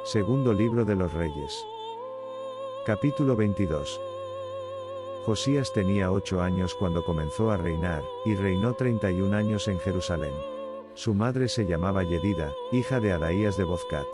Segundo libro de los Reyes. Capítulo 22. Josías tenía 8 años cuando comenzó a reinar, y reinó 31 años en Jerusalén. Su madre se llamaba Yedida, hija de Adaías de Bozcat.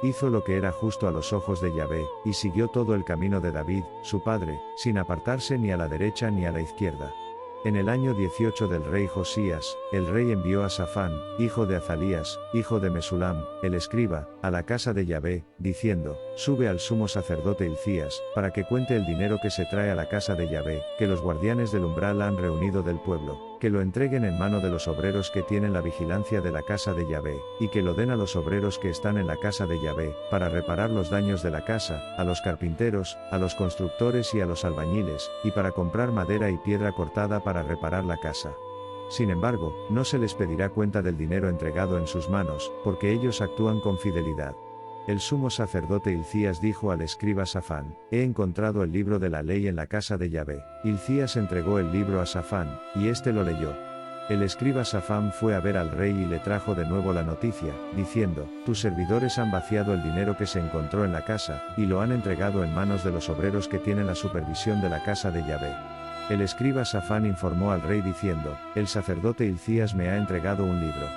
Hizo lo que era justo a los ojos de Yahvé, y siguió todo el camino de David, su padre, sin apartarse ni a la derecha ni a la izquierda. En el año 18 del rey Josías, el rey envió a Safán, hijo de Azalías, hijo de Mesulam, el escriba, a la casa de Yahvé, diciendo: Sube al sumo sacerdote Hilcías, para que cuente el dinero que se trae a la casa de Yahvé, que los guardianes del umbral han reunido del pueblo, que lo entreguen en mano de los obreros que tienen la vigilancia de la casa de Yahvé, y que lo den a los obreros que están en la casa de Yahvé, para reparar los daños de la casa, a los carpinteros, a los constructores y a los albañiles, y para comprar madera y piedra cortada para reparar la casa. Sin embargo, no se les pedirá cuenta del dinero entregado en sus manos, porque ellos actúan con fidelidad. El sumo sacerdote Hilcías dijo al escriba Safán: He encontrado el libro de la ley en la casa de Yahvé. Hilcías entregó el libro a Safán, y éste lo leyó. El escriba Safán fue a ver al rey y le trajo de nuevo la noticia, diciendo: Tus servidores han vaciado el dinero que se encontró en la casa, y lo han entregado en manos de los obreros que tienen la supervisión de la casa de Yahvé. El escriba Safán informó al rey diciendo: El sacerdote Hilcías me ha entregado un libro.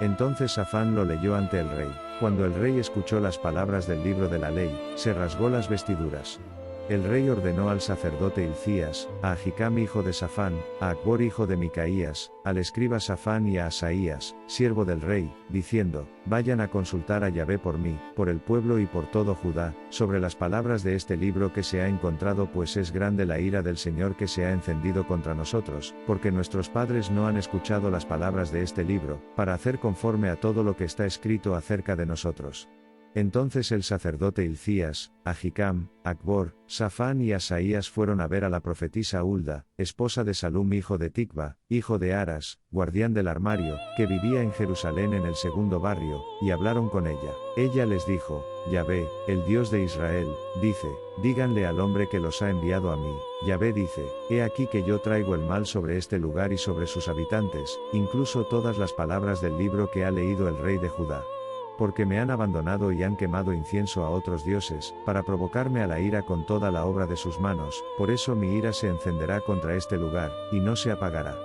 Entonces Safán lo leyó ante el rey. Cuando el rey escuchó las palabras del libro de la ley, se rasgó las vestiduras. El rey ordenó al sacerdote Hilcías, a Ahicam hijo de Safán, a Acbor hijo de Micaías, al escriba Safán y a Asaías, siervo del rey, diciendo: Vayan a consultar a Yahvé por mí, por el pueblo y por todo Judá, sobre las palabras de este libro que se ha encontrado, pues es grande la ira del Señor que se ha encendido contra nosotros, porque nuestros padres no han escuchado las palabras de este libro, para hacer conforme a todo lo que está escrito acerca de nosotros. Entonces el sacerdote Hilcías, Ahicam, Acbor, Safán y Asaías fueron a ver a la profetisa Hulda, esposa de Salum hijo de Ticva, hijo de Aras, guardián del armario, que vivía en Jerusalén en el segundo barrio, y hablaron con ella. Ella les dijo: Yahvé, el Dios de Israel, dice: Díganle al hombre que los ha enviado a mí. Yahvé dice: He aquí que yo traigo el mal sobre este lugar y sobre sus habitantes, incluso todas las palabras del libro que ha leído el rey de Judá. Porque me han abandonado y han quemado incienso a otros dioses, para provocarme a la ira con toda la obra de sus manos, por eso mi ira se encenderá contra este lugar, y no se apagará.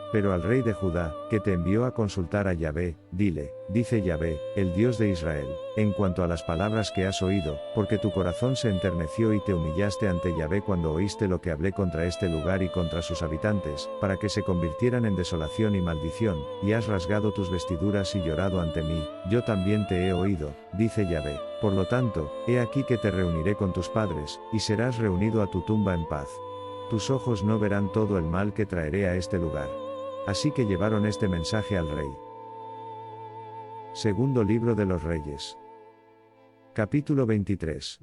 Pero al rey de Judá, que te envió a consultar a Yahvé, dile: Dice Yahvé, el Dios de Israel, en cuanto a las palabras que has oído, porque tu corazón se enterneció y te humillaste ante Yahvé cuando oíste lo que hablé contra este lugar y contra sus habitantes, para que se convirtieran en desolación y maldición, y has rasgado tus vestiduras y llorado ante mí, yo también te he oído, dice Yahvé. Por lo tanto, he aquí que te reuniré con tus padres, y serás reunido a tu tumba en paz. Tus ojos no verán todo el mal que traeré a este lugar. Así que llevaron este mensaje al rey. Segundo libro de los Reyes. Capítulo 23.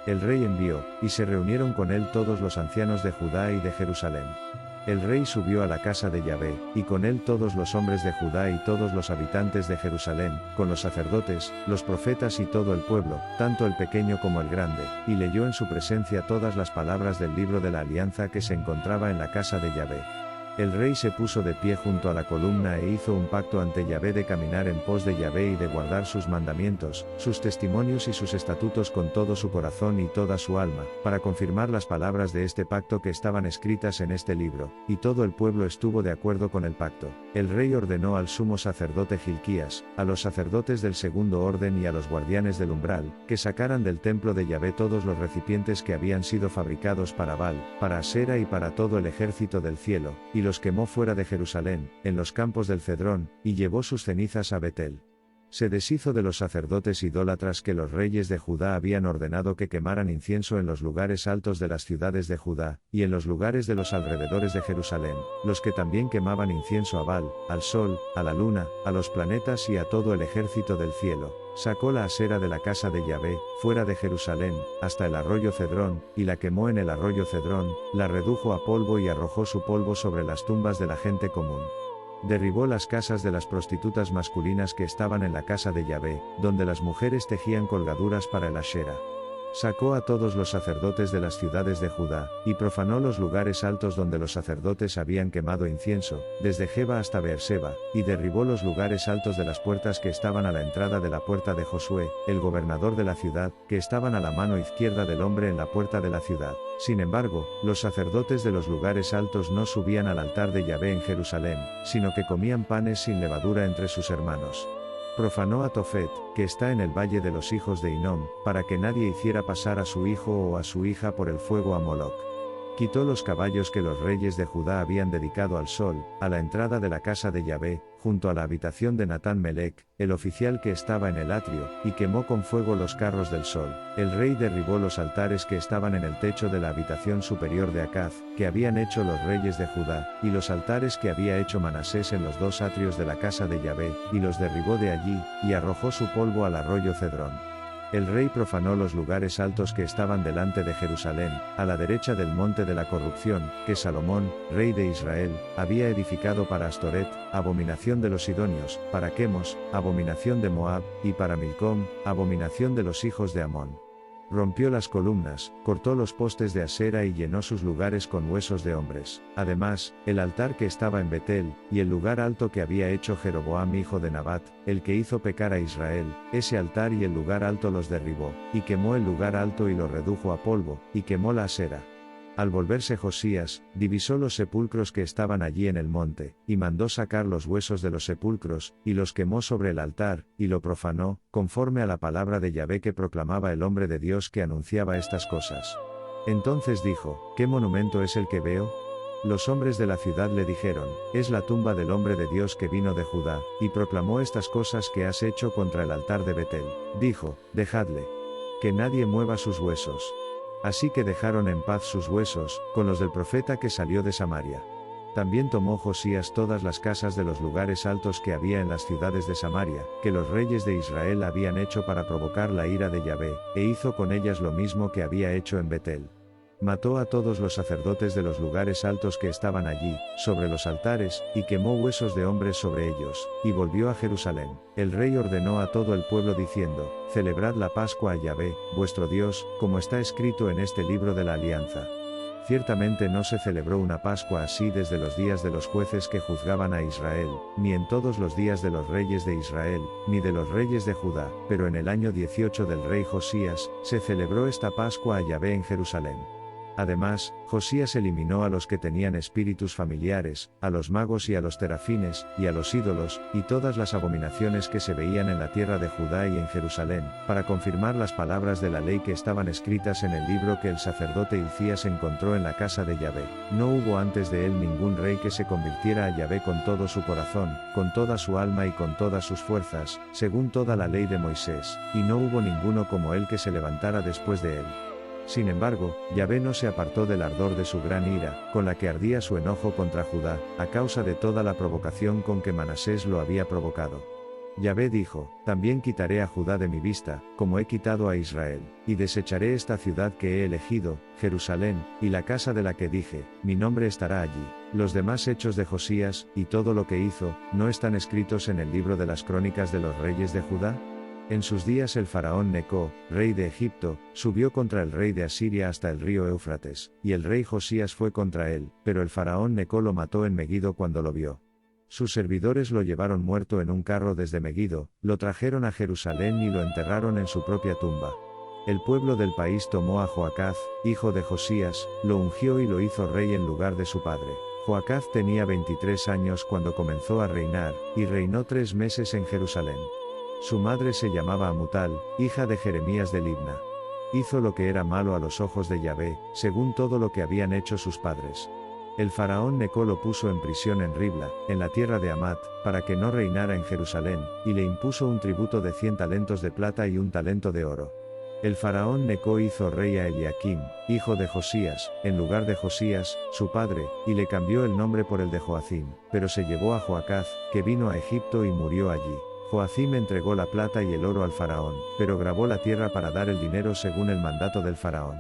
El rey envió, y se reunieron con él todos los ancianos de Judá y de Jerusalén. El rey subió a la casa de Yahvé, y con él todos los hombres de Judá y todos los habitantes de Jerusalén, con los sacerdotes, los profetas y todo el pueblo, tanto el pequeño como el grande, y leyó en su presencia todas las palabras del libro de la alianza que se encontraba en la casa de Yahvé. El rey se puso de pie junto a la columna e hizo un pacto ante Yahvé de caminar en pos de Yahvé y de guardar sus mandamientos, sus testimonios y sus estatutos con todo su corazón y toda su alma, para confirmar las palabras de este pacto que estaban escritas en este libro, y todo el pueblo estuvo de acuerdo con el pacto. El rey ordenó al sumo sacerdote Hilcías, a los sacerdotes del segundo orden y a los guardianes del umbral, que sacaran del templo de Yahvé todos los recipientes que habían sido fabricados para Baal, para Asera y para todo el ejército del cielo, y los quemó fuera de Jerusalén, en los campos del Cedrón, y llevó sus cenizas a Betel. Se deshizo de los sacerdotes idólatras que los reyes de Judá habían ordenado que quemaran incienso en los lugares altos de las ciudades de Judá, y en los lugares de los alrededores de Jerusalén, los que también quemaban incienso a Baal, al sol, a la luna, a los planetas y a todo el ejército del cielo. Sacó la Asera de la casa de Yahvé, fuera de Jerusalén, hasta el arroyo Cedrón, y la quemó en el arroyo Cedrón, la redujo a polvo y arrojó su polvo sobre las tumbas de la gente común. Derribó las casas de las prostitutas masculinas que estaban en la casa de Yahvé, donde las mujeres tejían colgaduras para el Ashera. Sacó a todos los sacerdotes de las ciudades de Judá, y profanó los lugares altos donde los sacerdotes habían quemado incienso, desde Geba hasta Beerseba, y derribó los lugares altos de las puertas que estaban a la entrada de la puerta de Josué, el gobernador de la ciudad, que estaban a la mano izquierda del hombre en la puerta de la ciudad. Sin embargo, los sacerdotes de los lugares altos no subían al altar de Yahvé en Jerusalén, sino que comían panes sin levadura entre sus hermanos. Profanó a Tofet, que está en el valle de los hijos de Hinnom, para que nadie hiciera pasar a su hijo o a su hija por el fuego a Moloc. Quitó los caballos que los reyes de Judá habían dedicado al sol, a la entrada de la casa de Yahvé, junto a la habitación de Natán Melec, el oficial que estaba en el atrio, y quemó con fuego los carros del sol. El rey derribó los altares que estaban en el techo de la habitación superior de Acaz, que habían hecho los reyes de Judá, y los altares que había hecho Manasés en los 2 atrios de la casa de Yahvé, y los derribó de allí, y arrojó su polvo al arroyo Cedrón. El rey profanó los lugares altos que estaban delante de Jerusalén, a la derecha del monte de la corrupción, que Salomón, rey de Israel, había edificado para Astoret, abominación de los sidonios, para Quemos, abominación de Moab, y para Milcom, abominación de los hijos de Amón. Rompió las columnas, cortó los postes de Asera y llenó sus lugares con huesos de hombres. Además, el altar que estaba en Betel, y el lugar alto que había hecho Jeroboam hijo de Nabat, el que hizo pecar a Israel, ese altar y el lugar alto los derribó, y quemó el lugar alto y lo redujo a polvo, y quemó la Asera. Al volverse Josías, divisó los sepulcros que estaban allí en el monte, y mandó sacar los huesos de los sepulcros, y los quemó sobre el altar, y lo profanó, conforme a la palabra de Yahvé que proclamaba el hombre de Dios que anunciaba estas cosas. Entonces dijo, ¿qué monumento es el que veo? Los hombres de la ciudad le dijeron, es la tumba del hombre de Dios que vino de Judá, y proclamó estas cosas que has hecho contra el altar de Betel. Dijo, dejadle. Que nadie mueva sus huesos. Así que dejaron en paz sus huesos, con los del profeta que salió de Samaria. También tomó Josías todas las casas de los lugares altos que había en las ciudades de Samaria, que los reyes de Israel habían hecho para provocar la ira de Yahvé, e hizo con ellas lo mismo que había hecho en Betel. Mató a todos los sacerdotes de los lugares altos que estaban allí, sobre los altares, y quemó huesos de hombres sobre ellos, y volvió a Jerusalén. El rey ordenó a todo el pueblo diciendo, celebrad la Pascua a Yahvé, vuestro Dios, como está escrito en este libro de la alianza. Ciertamente no se celebró una Pascua así desde los días de los jueces que juzgaban a Israel, ni en todos los días de los reyes de Israel, ni de los reyes de Judá, pero en el año 18 del rey Josías, se celebró esta Pascua a Yahvé en Jerusalén. Además, Josías eliminó a los que tenían espíritus familiares, a los magos y a los terafines, y a los ídolos, y todas las abominaciones que se veían en la tierra de Judá y en Jerusalén, para confirmar las palabras de la ley que estaban escritas en el libro que el sacerdote Hilcías encontró en la casa de Yahvé. No hubo antes de él ningún rey que se convirtiera a Yahvé con todo su corazón, con toda su alma y con todas sus fuerzas, según toda la ley de Moisés, y no hubo ninguno como él que se levantara después de él. Sin embargo, Yahvé no se apartó del ardor de su gran ira, con la que ardía su enojo contra Judá, a causa de toda la provocación con que Manasés lo había provocado. Yahvé dijo, también quitaré a Judá de mi vista, como he quitado a Israel, y desecharé esta ciudad que he elegido, Jerusalén, y la casa de la que dije, mi nombre estará allí. Los demás hechos de Josías, y todo lo que hizo, ¿no están escritos en el libro de las crónicas de los reyes de Judá? En sus días el faraón Neco, rey de Egipto, subió contra el rey de Asiria hasta el río Éufrates, y el rey Josías fue contra él, pero el faraón Neco lo mató en Megido cuando lo vio. Sus servidores lo llevaron muerto en un carro desde Megido, lo trajeron a Jerusalén y lo enterraron en su propia tumba. El pueblo del país tomó a Joacaz, hijo de Josías, lo ungió y lo hizo rey en lugar de su padre. Joacaz tenía 23 años cuando comenzó a reinar, y reinó 3 meses en Jerusalén. Su madre se llamaba Amutal, hija de Jeremías de Libna. Hizo lo que era malo a los ojos de Yahvé, según todo lo que habían hecho sus padres. El faraón Neco lo puso en prisión en Ribla, en la tierra de Amat, para que no reinara en Jerusalén, y le impuso un tributo de 100 talentos de plata y 1 talento de oro. El faraón Neco hizo rey a Eliakim, hijo de Josías, en lugar de Josías, su padre, y le cambió el nombre por el de Joacim, pero se llevó a Joacaz, que vino a Egipto y murió allí. Joacim entregó la plata y el oro al faraón, pero gravó la tierra para dar el dinero según el mandato del faraón.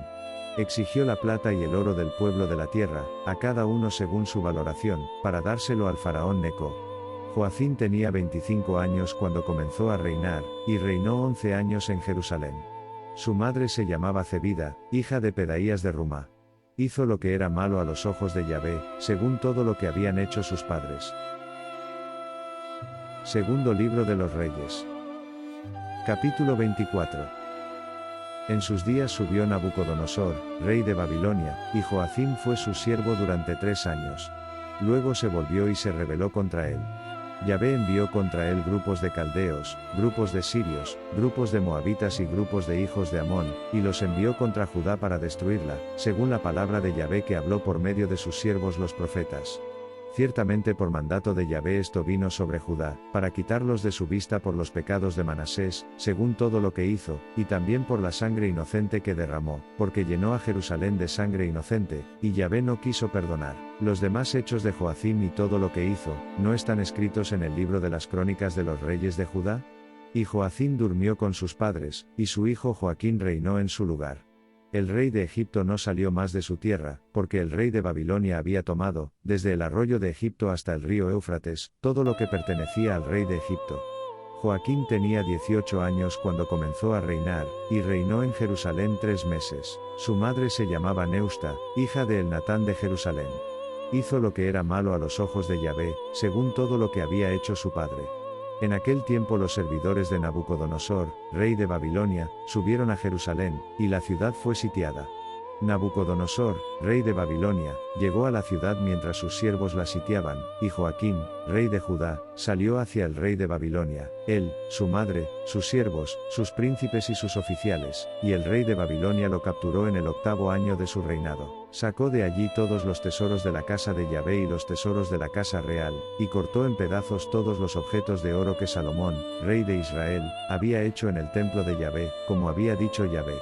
Exigió la plata y el oro del pueblo de la tierra, a cada uno según su valoración, para dárselo al faraón Neco. Joacim tenía 25 años cuando comenzó a reinar, y reinó 11 años en Jerusalén. Su madre se llamaba Zebida, hija de Pedaías de Rumá. Hizo lo que era malo a los ojos de Yahvé, según todo lo que habían hecho sus padres. Segundo libro de los Reyes. Capítulo 24. En sus días subió Nabucodonosor, rey de Babilonia, y Joacim fue su siervo durante 3 años. Luego se volvió y se rebeló contra él. Yahvé envió contra él grupos de caldeos, grupos de sirios, grupos de moabitas y grupos de hijos de Amón, y los envió contra Judá para destruirla, según la palabra de Yahvé que habló por medio de sus siervos los profetas. Ciertamente por mandato de Yahvé esto vino sobre Judá, para quitarlos de su vista por los pecados de Manasés, según todo lo que hizo, y también por la sangre inocente que derramó, porque llenó a Jerusalén de sangre inocente, y Yahvé no quiso perdonar. Los demás hechos de Joacim y todo lo que hizo, ¿no están escritos en el libro de las crónicas de los reyes de Judá? Y Joacim durmió con sus padres, y su hijo Joaquín reinó en su lugar. El rey de Egipto no salió más de su tierra, porque el rey de Babilonia había tomado, desde el arroyo de Egipto hasta el río Éufrates, todo lo que pertenecía al rey de Egipto. Joaquín tenía 18 años cuando comenzó a reinar, y reinó en Jerusalén 3 meses. Su madre se llamaba Neusta, hija de Elnatán de Jerusalén. Hizo lo que era malo a los ojos de Yahvé, según todo lo que había hecho su padre. En aquel tiempo los servidores de Nabucodonosor, rey de Babilonia, subieron a Jerusalén, y la ciudad fue sitiada. Nabucodonosor, rey de Babilonia, llegó a la ciudad mientras sus siervos la sitiaban, y Joaquín, rey de Judá, salió hacia el rey de Babilonia, él, su madre, sus siervos, sus príncipes y sus oficiales, y el rey de Babilonia lo capturó en el 8º año de su reinado. Sacó de allí todos los tesoros de la casa de Yahvé y los tesoros de la casa real, y cortó en pedazos todos los objetos de oro que Salomón, rey de Israel, había hecho en el templo de Yahvé, como había dicho Yahvé.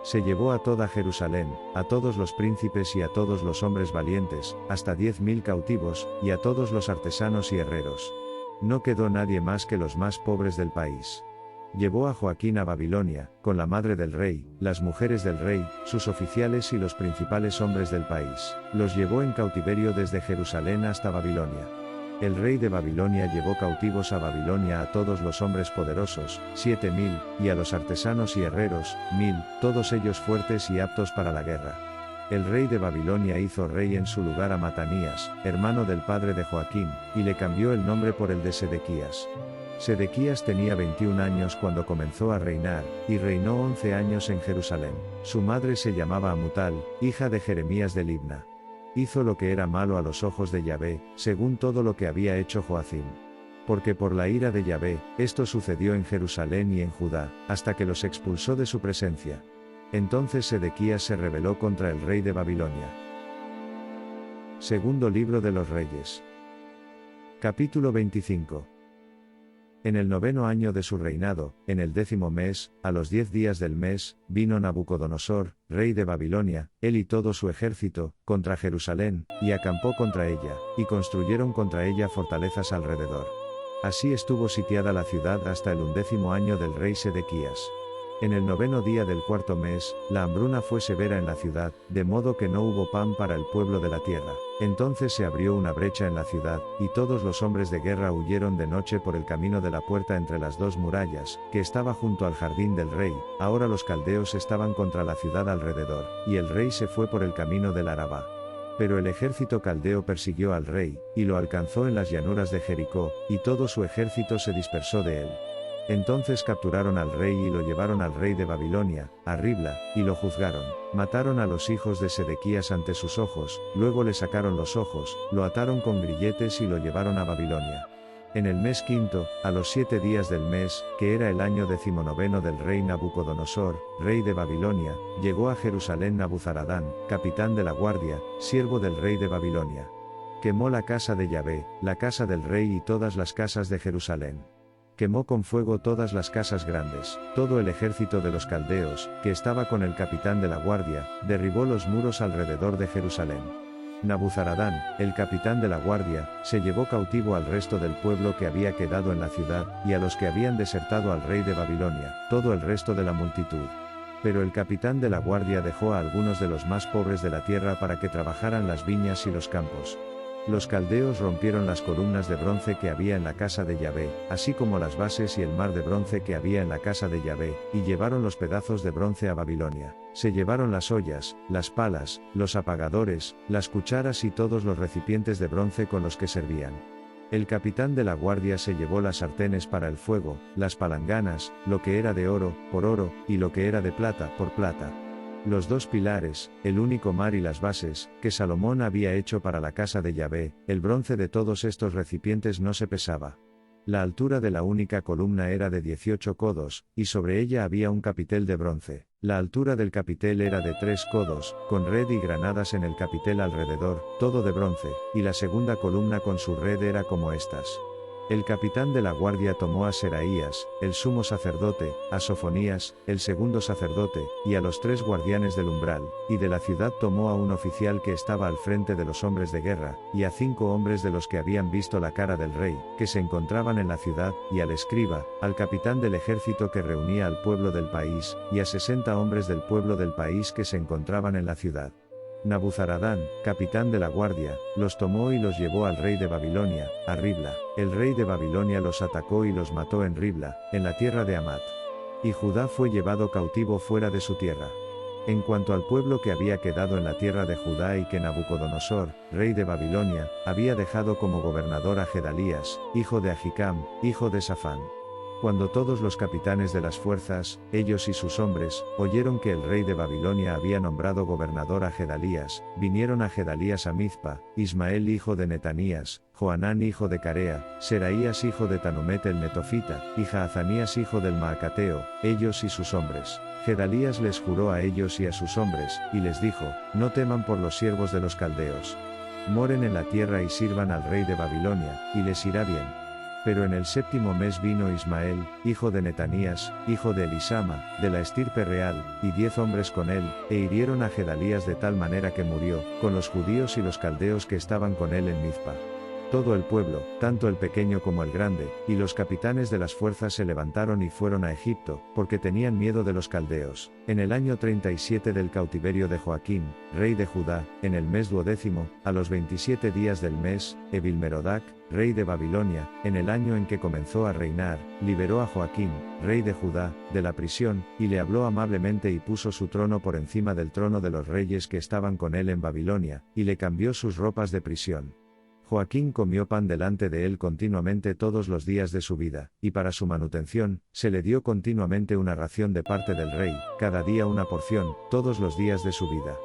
Se llevó a toda Jerusalén, a todos los príncipes y a todos los hombres valientes, hasta 10.000 cautivos, y a todos los artesanos y herreros. No quedó nadie más que los más pobres del país. Llevó a Joaquín a Babilonia, con la madre del rey, las mujeres del rey, sus oficiales y los principales hombres del país. Los llevó en cautiverio desde Jerusalén hasta Babilonia. El rey de Babilonia llevó cautivos a Babilonia a todos los hombres poderosos, 7.000, y a los artesanos y herreros, 1.000, todos ellos fuertes y aptos para la guerra. El rey de Babilonia hizo rey en su lugar a Matanías, hermano del padre de Joaquín, y le cambió el nombre por el de Sedequías. Sedequías tenía 21 años cuando comenzó a reinar, y reinó 11 años en Jerusalén. Su madre se llamaba Amutal, hija de Jeremías de Libna. Hizo lo que era malo a los ojos de Yahvé, según todo lo que había hecho Joacim. Porque por la ira de Yahvé, esto sucedió en Jerusalén y en Judá, hasta que los expulsó de su presencia. Entonces Sedequías se rebeló contra el rey de Babilonia. Segundo libro de los Reyes. Capítulo 25. En el 9º año de su reinado, en el 10º mes, a los 10 días del mes, vino Nabucodonosor, rey de Babilonia, él y todo su ejército, contra Jerusalén, y acampó contra ella, y construyeron contra ella fortalezas alrededor. Así estuvo sitiada la ciudad hasta el 11º año del rey Sedequías. En el 9º día del 4º mes, la hambruna fue severa en la ciudad, de modo que no hubo pan para el pueblo de la tierra. Entonces se abrió una brecha en la ciudad, y todos los hombres de guerra huyeron de noche por el camino de la puerta entre las 2 murallas, que estaba junto al jardín del rey. Ahora los caldeos estaban contra la ciudad alrededor, y el rey se fue por el camino del Arabá. Pero el ejército caldeo persiguió al rey, y lo alcanzó en las llanuras de Jericó, y todo su ejército se dispersó de él. Entonces capturaron al rey y lo llevaron al rey de Babilonia, a Ribla, y lo juzgaron. Mataron a los hijos de Sedequías ante sus ojos, luego le sacaron los ojos, lo ataron con grilletes y lo llevaron a Babilonia. En el mes 5, a los 7 días del mes, que era el año 19 del rey Nabucodonosor, rey de Babilonia, llegó a Jerusalén Nabuzaradán, capitán de la guardia, siervo del rey de Babilonia. Quemó la casa de Yahvé, la casa del rey y todas las casas de Jerusalén. Quemó con fuego todas las casas grandes. Todo el ejército de los caldeos, que estaba con el capitán de la guardia, derribó los muros alrededor de Jerusalén. Nabuzaradán, el capitán de la guardia, se llevó cautivo al resto del pueblo que había quedado en la ciudad, y a los que habían desertado al rey de Babilonia, todo el resto de la multitud. Pero el capitán de la guardia dejó a algunos de los más pobres de la tierra para que trabajaran las viñas y los campos. Los caldeos rompieron las columnas de bronce que había en la casa de Yahvé, así como las bases y el mar de bronce que había en la casa de Yahvé, y llevaron los pedazos de bronce a Babilonia. Se llevaron las ollas, las palas, los apagadores, las cucharas y todos los recipientes de bronce con los que servían. El capitán de la guardia se llevó las sartenes para el fuego, las palanganas, lo que era de oro, por oro, y lo que era de plata, por plata. Los 2 pilares, el único mar y las bases, que Salomón había hecho para la casa de Yahvé, el bronce de todos estos recipientes no se pesaba. La altura de la única columna era de 18 codos, y sobre ella había un capitel de bronce. La altura del capitel era de 3 codos, con red y granadas en el capitel alrededor, todo de bronce, y la segunda columna con su red era como estas. El capitán de la guardia tomó a Seraías, el sumo sacerdote, a Sofonías, el segundo sacerdote, y a los 3 guardianes del umbral, y de la ciudad tomó a un oficial que estaba al frente de los hombres de guerra, y a 5 hombres de los que habían visto la cara del rey, que se encontraban en la ciudad, y al escriba, al capitán del ejército que reunía al pueblo del país, y a 60 hombres del pueblo del país que se encontraban en la ciudad. Nabuzaradán, capitán de la guardia, los tomó y los llevó al rey de Babilonia, a Ribla. El rey de Babilonia los atacó y los mató en Ribla, en la tierra de Hamat. Y Judá fue llevado cautivo fuera de su tierra. En cuanto al pueblo que había quedado en la tierra de Judá y que Nabucodonosor, rey de Babilonia, había dejado como gobernador a Gedalías, hijo de Ahicam, hijo de Safán. Cuando todos los capitanes de las fuerzas, ellos y sus hombres, oyeron que el rey de Babilonia había nombrado gobernador a Gedalías, vinieron a Gedalías a Mizpa, Ismael hijo de Netanías, Johanán hijo de Carea, Seraías hijo de Tanumet el Netofita, y Jaazanías hijo del Maacateo, ellos y sus hombres. Gedalías les juró a ellos y a sus hombres, y les dijo, no teman por los siervos de los caldeos. Moren en la tierra y sirvan al rey de Babilonia, y les irá bien. Pero en el 7º mes vino Ismael, hijo de Netanías, hijo de Elisama, de la estirpe real, y 10 hombres con él, e hirieron a Gedalías de tal manera que murió, con los judíos y los caldeos que estaban con él en Mizpa. Todo el pueblo, tanto el pequeño como el grande, y los capitanes de las fuerzas se levantaron y fueron a Egipto, porque tenían miedo de los caldeos. En el año 37 del cautiverio de Joaquín, rey de Judá, en el mes 12º, a los 27 días del mes, Evilmerodac, rey de Babilonia, en el año en que comenzó a reinar, liberó a Joaquín, rey de Judá, de la prisión, y le habló amablemente y puso su trono por encima del trono de los reyes que estaban con él en Babilonia, y le cambió sus ropas de prisión. Joaquín comió pan delante de él continuamente todos los días de su vida, y para su manutención, se le dio continuamente una ración de parte del rey, cada día una porción, todos los días de su vida.